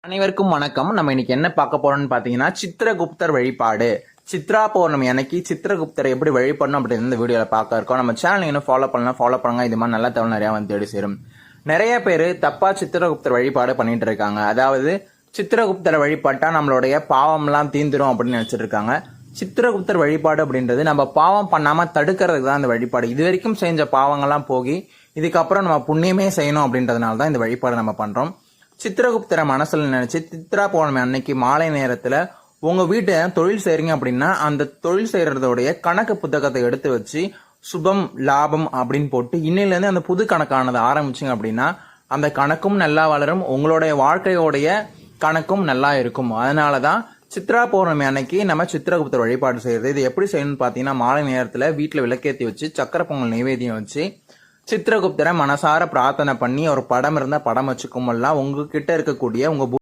அனைவருக்கும் வணக்கம். நம்ம இன்னைக்கு என்ன பார்க்க போறோம்னு பாத்தீங்கன்னா சித்திரகுப்தர் வழிபாடு. சித்ரா பௌர்ணமி அன்னைக்கு சித்திரகுப்தரை எப்படி வழிபடணும் அப்படின்னு இந்த வீடியோல பார்க்க இருக்கோம். நம்ம சேனல் இன்னும் ஃபாலோ பண்ணுங்க. இது மாதிரி நல்ல தகவல் நிறைய வந்து தேடி சேரும். நிறைய பேர் தப்பா சித்திரகுப்தர் வழிபாடு பண்ணிட்டு இருக்காங்க. அதாவது சித்திரகுப்தரை வழிபட்டா நம்மளுடைய பாவம் எல்லாம் தீந்துரும் அப்படின்னு நினைச்சிட்டு இருக்காங்க. சித்திரகுப்தர் வழிபாடு அப்படின்றது நம்ம பாவம் பண்ணாம தடுக்கிறதுக்கு தான் இந்த வழிபாடு. இது வரைக்கும் செஞ்ச பாவங்கள்லாம் போகி இதுக்கப்புறம் நம்ம புண்ணியமே செய்யணும் அப்படின்றதுனால தான் இந்த வழிபாடு நம்ம பண்றோம். சித்திரகுப்தரை மனசுல நினைச்சு சித்ரா பௌர்ணமி அன்னைக்கு மாலை நேரத்துல உங்க வீட்டை தொழில் செய்றீங்க அப்படின்னா அந்த தொழில் செய்யறதோடைய கணக்கு புத்தகத்தை எடுத்து வச்சு சுபம் லாபம் அப்படின்னு போட்டு இன்னையில இருந்து அந்த புது கணக்கானது ஆரம்பிச்சிங்க அப்படின்னா அந்த கணக்கும் நல்லா வளரும், உங்களுடைய வாழ்க்கையோடைய கணக்கும் நல்லா இருக்கும். அதனாலதான் சித்ரா பௌர்ணமி அன்னைக்கு நம்ம சித்திரகுப்தர் வழிபாடு செய்யறது. இது எப்படி செய்யணும்னு பாத்தீங்கன்னா மாலை நேரத்துல வீட்டுல விளக்கேற்றி வச்சு சக்கரை பொங்கல் நைவேத்தியம் வச்சு சித்திரகுப்தரை மனசார பிரார்த்தனை பண்ணி ஒரு படம் இருந்தா படம் வச்சு கும்பிடலாம். உங்ககிட்ட இருக்கக்கூடிய உங்க